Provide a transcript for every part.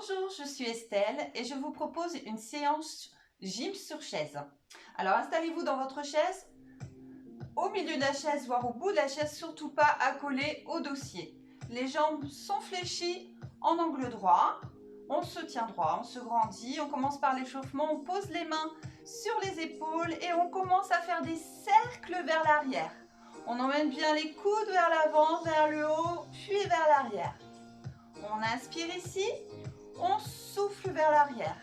Bonjour, je suis Estelle et je vous propose une séance gym sur chaise. Alors installez-vous dans votre chaise, au milieu de la chaise, voire au bout de la chaise, surtout pas accolé au dossier. Les jambes sont fléchies en angle droit, on se tient droit, on se grandit, on commence par l'échauffement, on pose les mains sur les épaules et on commence à faire des cercles vers l'arrière. On emmène bien les coudes vers l'avant, vers le haut, puis vers l'arrière. On inspire ici, on souffle vers l'arrière.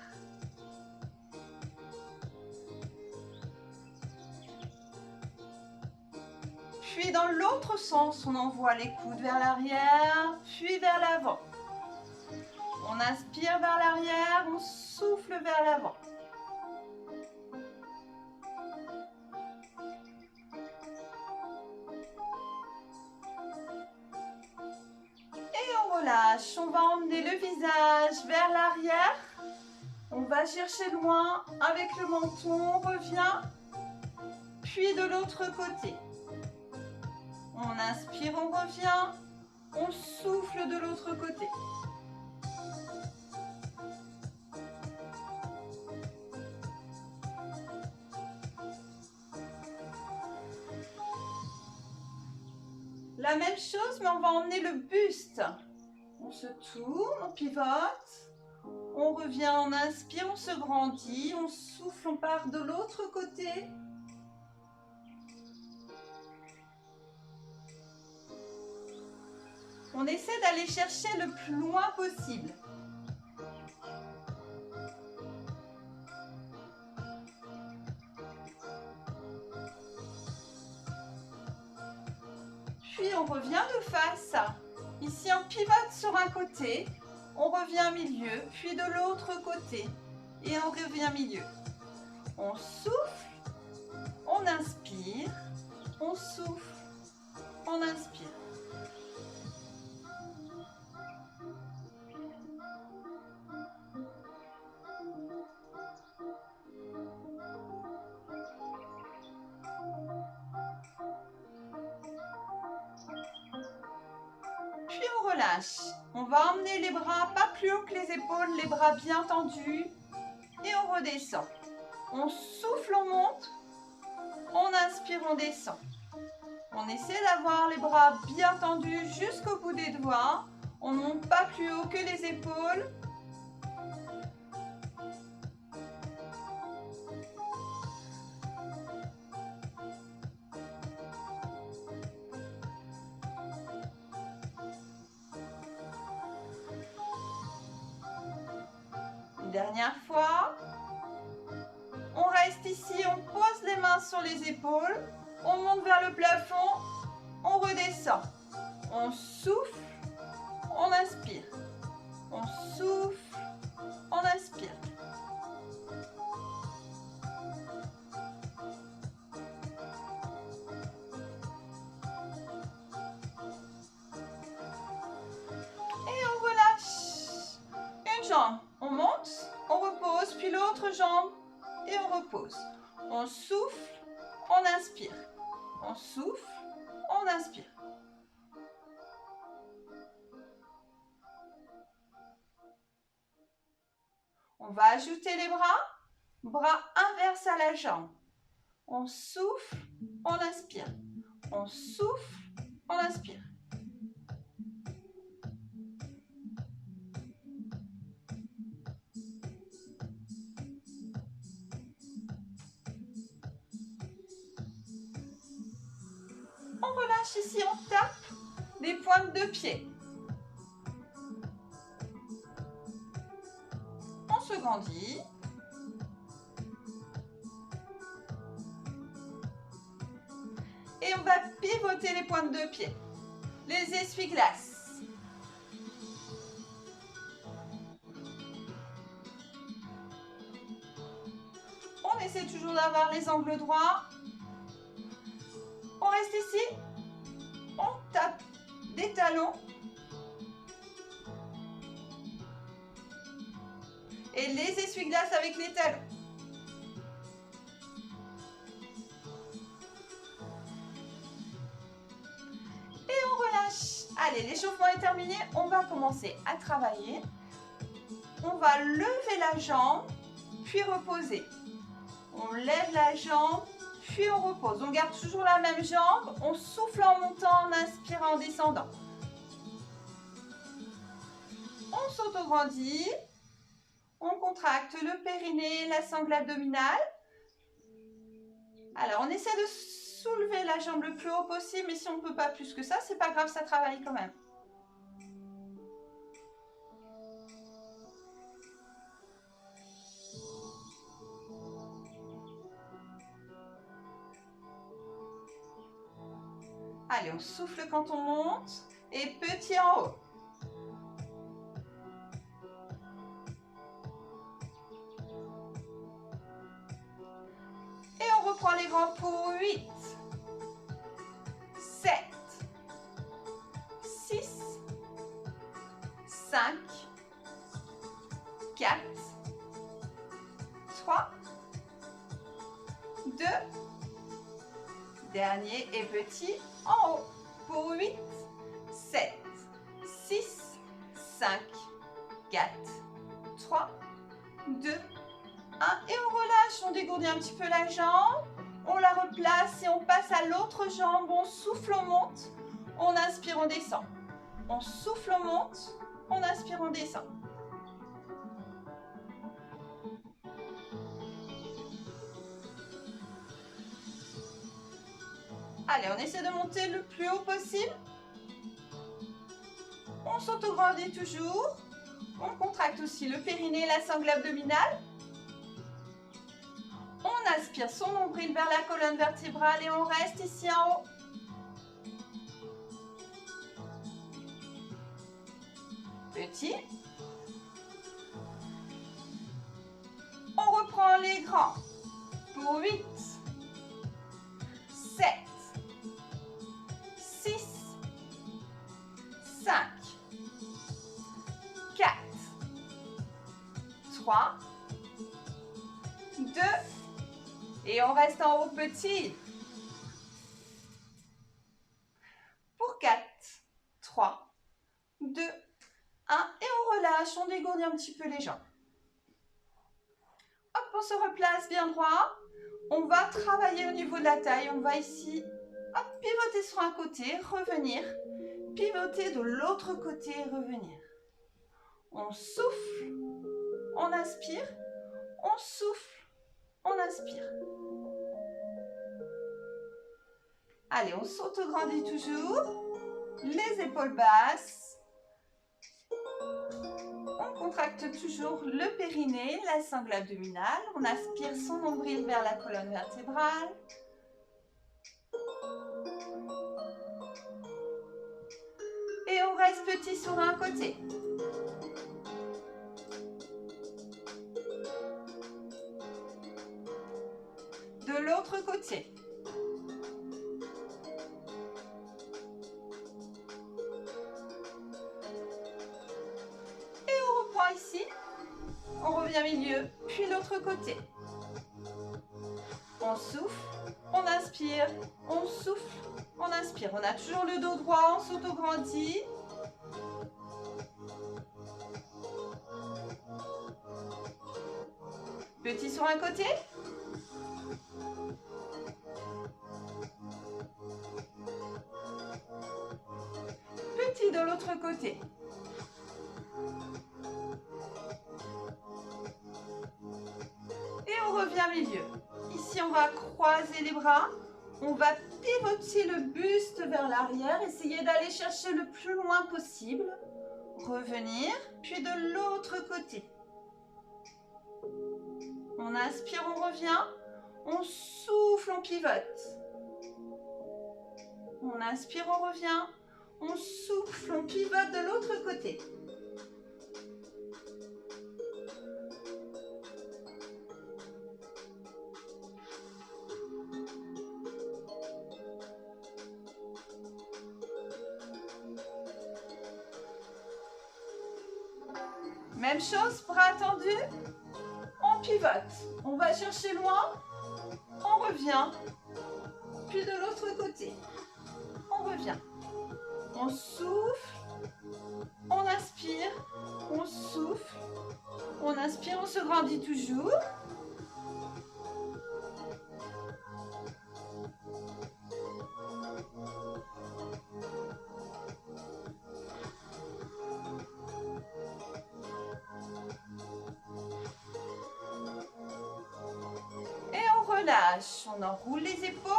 Puis dans l'autre sens, on envoie les coudes vers l'arrière, puis vers l'avant. On inspire vers l'arrière, on souffle vers l'avant. Et on relâche, on va emmener le visage vers l'arrière. On va chercher loin avec le menton, on revient, puis de l'autre côté. On inspire, on revient, on souffle de l'autre côté. La même chose, mais on va emmener le buste. On se tourne, on pivote, on revient, on inspire, on se grandit, on souffle, on part de l'autre côté. On essaie d'aller chercher le plus loin possible. Puis on revient de face. Ici on pivote sur un côté, on revient milieu, puis de l'autre côté. Et on revient milieu. On souffle, on inspire, on souffle, on inspire. Puis on relâche. On va emmener les bras pas plus haut que les épaules, les bras bien tendus. Et on redescend. On souffle, on monte. On inspire, on descend. On essaie d'avoir les bras bien tendus jusqu'au bout des doigts. On ne monte pas plus haut que les épaules. Une dernière fois. On reste ici, on pose les mains sur les épaules. On monte vers le plafond. On redescend. On souffle. On inspire. On souffle. On inspire. Et on relâche. Une jambe, on monte, on repose, puis l'autre jambe et on repose. On souffle, on inspire. On souffle, on inspire. On va ajouter les bras inverses à la jambe. On souffle, on inspire. On souffle, on inspire. On relâche ici, on tape les pointes de pied. On se grandit. Et on va pivoter les pointes de pied. Les essuie-glaces. On essaie toujours d'avoir les angles droits. On reste ici. On tape des talons. Et les essuie-glaces avec les talons. Et on relâche. Allez, l'échauffement est terminé. On va commencer à travailler on va lever la jambe, puis reposer. On lève la jambe, puis on repose. On garde toujours la même jambe, on souffle en montant, en inspirant, en descendant. On s'autograndit, on contracte le périnée, la sangle abdominale. Alors, on essaie de soulever la jambe le plus haut possible, mais si on ne peut pas plus que ça, c'est pas grave, ça travaille quand même. Allez, on souffle quand on monte et petit en haut. Et on reprend les grands pour 8, 7, 6, 5, 4, 3, 2, dernier et petit en haut pour 8, 7, 6, 5, 4, 3, 2, 1 et on relâche, on dégourdit un petit peu la jambe, on la replace et on passe à l'autre jambe, on souffle, on monte, on inspire, on descend. On souffle, on monte, on inspire, on descend. Allez, on essaie de monter le plus haut possible. On s'autograndit toujours. On contracte aussi le périnée, la sangle abdominale. On aspire son nombril vers la colonne vertébrale et on reste ici en haut. Petit. On reprend les grands pour 8, 7, 6, 5, 4, 3, 2, et on reste en haut petit. Pour 4, 3, 2, 1, et on relâche, on dégourdit un petit peu les jambes. Hop, on se replace bien droit. On va travailler au niveau de la taille. On va ici, hop, pivoter sur un côté, revenir. Pivoter de l'autre côté et revenir. On souffle, on inspire, on souffle, on inspire. Allez, on s'autograndit toujours. Les épaules basses. On contracte toujours le périnée, la sangle abdominale. On aspire son nombril vers la colonne vertébrale. Et on reste petit sur un côté. De l'autre côté. Ici, on revient milieu, puis l'autre côté. On souffle, on inspire, on souffle, on inspire. On a toujours le dos droit, on s'autograndit. Petit sur un côté. Petit de l'autre côté. Et on revient milieu. Ici, on va croiser les bras. On va pivoter le buste vers l'arrière. Essayer d'aller chercher le plus loin possible. Revenir, puis de l'autre côté. On inspire, on revient. On souffle, on pivote. On inspire, on revient. On souffle, on pivote de l'autre côté. Même chose, bras tendus, on pivote. On va chercher loin, on revient, puis de l'autre côté, on revient. On souffle, On inspire, on souffle. On inspire, on se grandit toujours. Et on relâche, on enroule les épaules.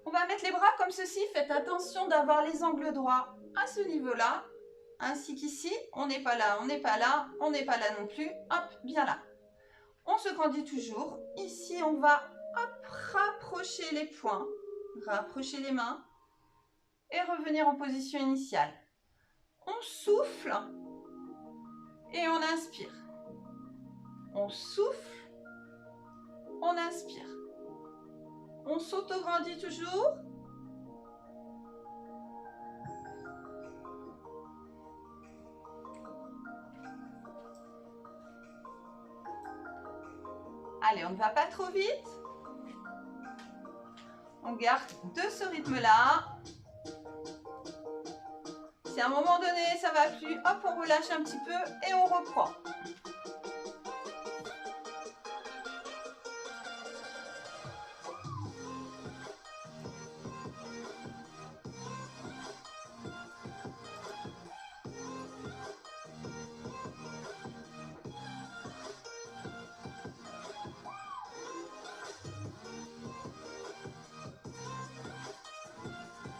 On va mettre les bras comme ceci. Faites attention d'avoir les angles droits à ce niveau-là. Ainsi qu'ici, on n'est pas là, on n'est pas là, on n'est pas là non plus. Hop, bien là. On se grandit toujours. Ici, on va hop, rapprocher les poings, rapprocher les mains et revenir en position initiale. On souffle et on inspire. On souffle, on inspire. On s'auto-grandit toujours. Allez, on ne va pas trop vite. On garde de ce rythme-là. Si à un moment donné, ça ne va plus, hop, on relâche un petit peu et on reprend.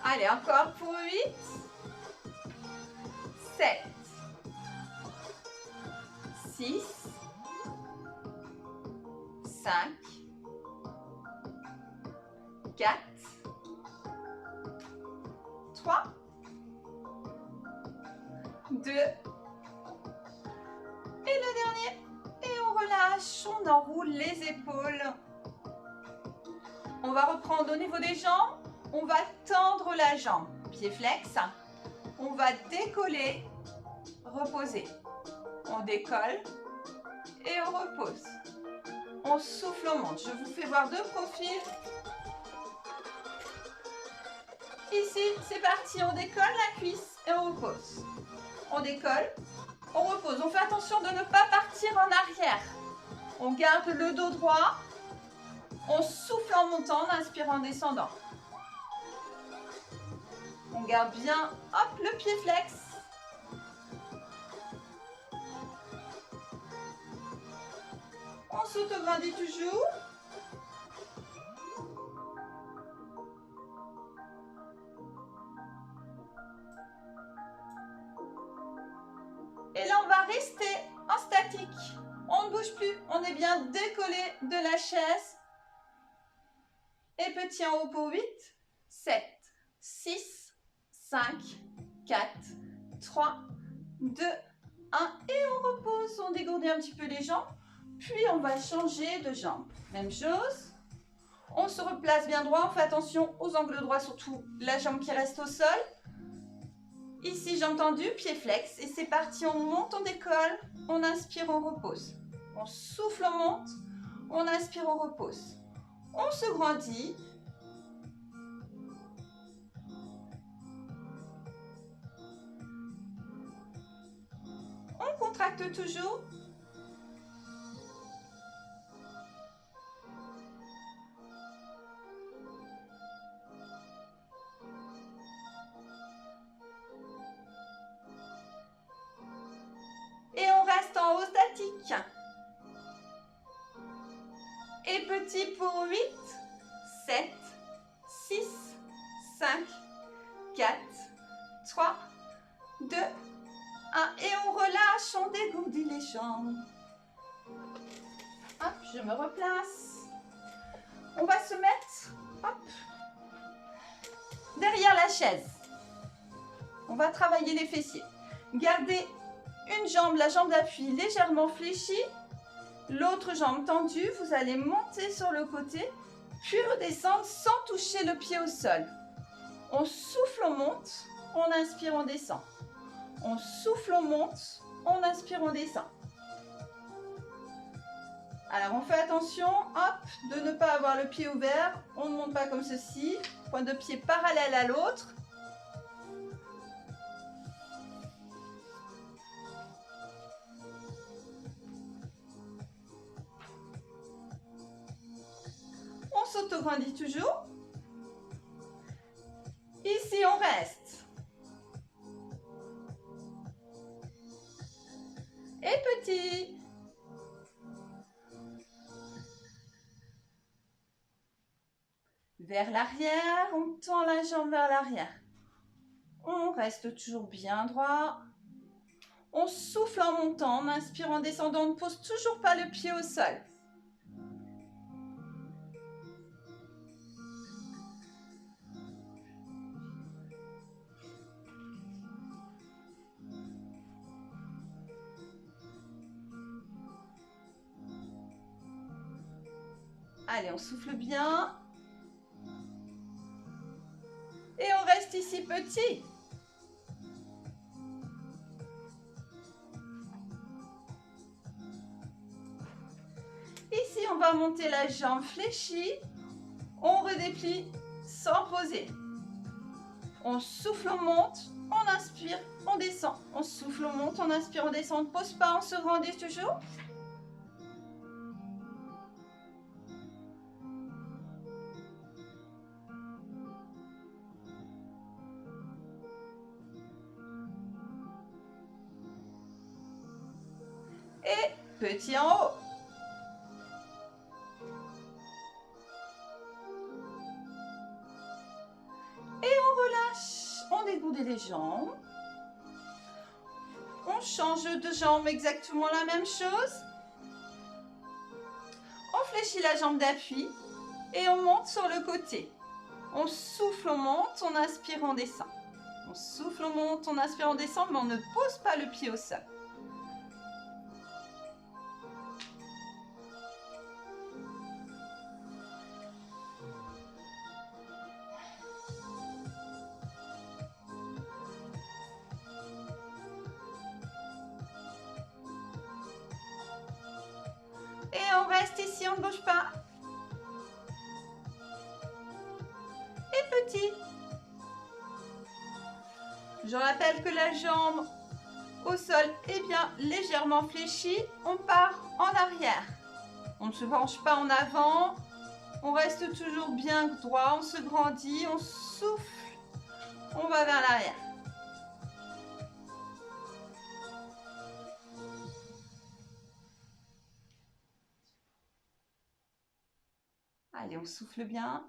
Allez, encore pour 8, 7, 6, 5, 4, 3, 2, et le dernier. Et on relâche, on enroule les épaules. On va reprendre au niveau des jambes. On va tendre la jambe, pied flex. On va décoller, reposer. On décolle et on repose. On souffle, on monte. Je vous fais voir deux profils. Ici, c'est parti. On décolle la cuisse et on repose. On décolle, on repose. On fait attention de ne pas partir en arrière. On garde le dos droit. On souffle en montant, on inspire en descendant. On garde bien, hop, le pied flex. On s'auto-grandit toujours. Et là, on va rester en statique. On ne bouge plus. On est bien décollé de la chaise. Et petit en haut pour 8, 7, 6, 5, 4, 3, 2, 1. Et on repose. On dégourdit un petit peu les jambes. Puis, on va changer de jambe. Même chose. On se replace bien droit. On fait attention aux angles droits, surtout la jambe qui reste au sol. Ici, jambe tendue, pied flex. Et c'est parti. On monte, on décolle. On inspire, on repose. On souffle, on monte. On inspire, on repose. On se grandit. On contracte toujours. Et on reste en haut statique. Et petit pour 8, 7, 6, 5, 4, 3, 2, 1. Et on relâche, on dégourdit les jambes. Hop, je me replace. On va se mettre, hop, derrière la chaise. On va travailler les fessiers. Gardez une jambe, la jambe d'appui légèrement fléchie. L'autre jambe tendue. Vous allez monter sur le côté, puis redescendre sans toucher le pied au sol. On souffle, on monte. On inspire, on descend. On souffle, on monte. On inspire, on descend. Alors, on fait attention, hop, de ne pas avoir le pied ouvert. On ne monte pas comme ceci. Point de pied parallèle à l'autre. s'auto-grandit toujours. Ici, on reste. Et petit. Vers l'arrière, on tend la jambe vers l'arrière. On reste toujours bien droit. On souffle en montant, on inspire en descendant, on ne pose toujours pas le pied au sol. Allez, on souffle bien. Et on reste ici petit. Ici, on va monter la jambe fléchie. On redéplie sans poser. On souffle, on monte, on inspire, on descend. On souffle, on monte, on inspire, on descend. On ne pose pas, on se grandit toujours. Et petit en haut. Et on relâche, on dégourdit les jambes. On change de jambe, exactement la même chose. On fléchit la jambe d'appui et on monte sur le côté. On souffle, on monte, on inspire, on descend. On souffle, on monte, on inspire, on descend, mais on ne pose pas le pied au sol. Et on reste ici, on ne bouge pas. Et petit. Je rappelle que la jambe au sol est bien légèrement fléchie. On part en arrière. On ne se penche pas en avant. On reste toujours bien droit. On se grandit. On souffle. On va vers l'arrière. Allez, on souffle bien.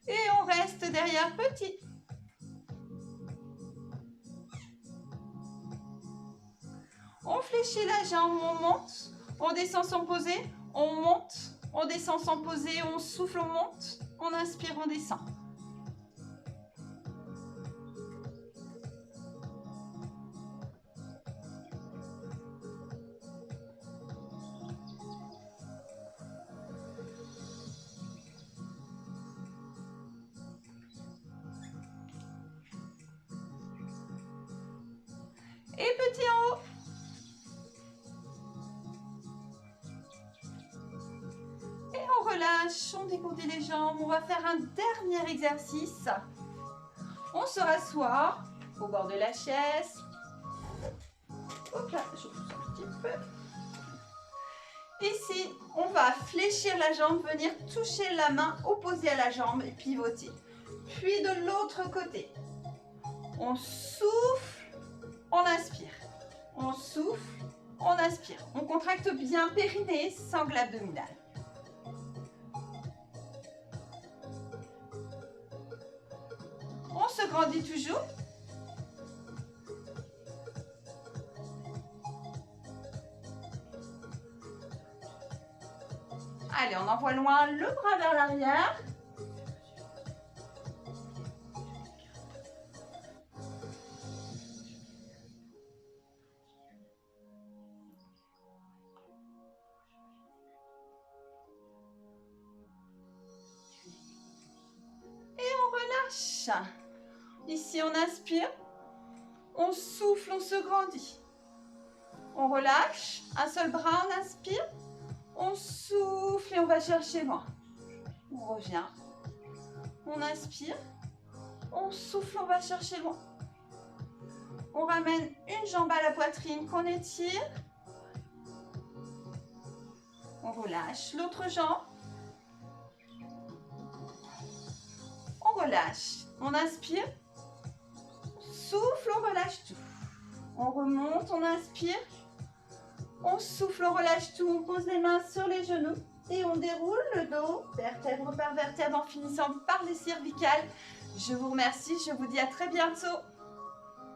Et on reste derrière petit. On fléchit la jambe, on monte, on descend sans poser, on monte, on descend sans poser, on souffle, on monte, on inspire, on descend. Et petit en haut. Et on relâche, on dégourdit les jambes. On va faire un dernier exercice. On se rassoit au bord de la chaise. Hop là, je pousse un petit peu. Ici, on va fléchir la jambe, venir toucher la main opposée à la jambe et pivoter. Puis de l'autre côté, on souffle, on inspire. On souffle, on inspire. On contracte bien périnée, sangle abdominal. On se grandit toujours. Allez, on envoie loin le bras vers l'arrière. Et on relâche. Ici, on inspire. On souffle, on se grandit. On relâche. Un seul bras, on inspire. On souffle et on va chercher loin. On revient. On inspire. On souffle, on va chercher loin. On ramène une jambe à la poitrine qu'on étire. On relâche l'autre jambe. On relâche. On inspire. Souffle, on relâche tout. On remonte, on inspire. On souffle, on relâche tout. On pose les mains sur les genoux. Et on déroule le dos, vertèbre par vertèbre, en finissant par les cervicales. Je vous remercie, je vous dis à très bientôt.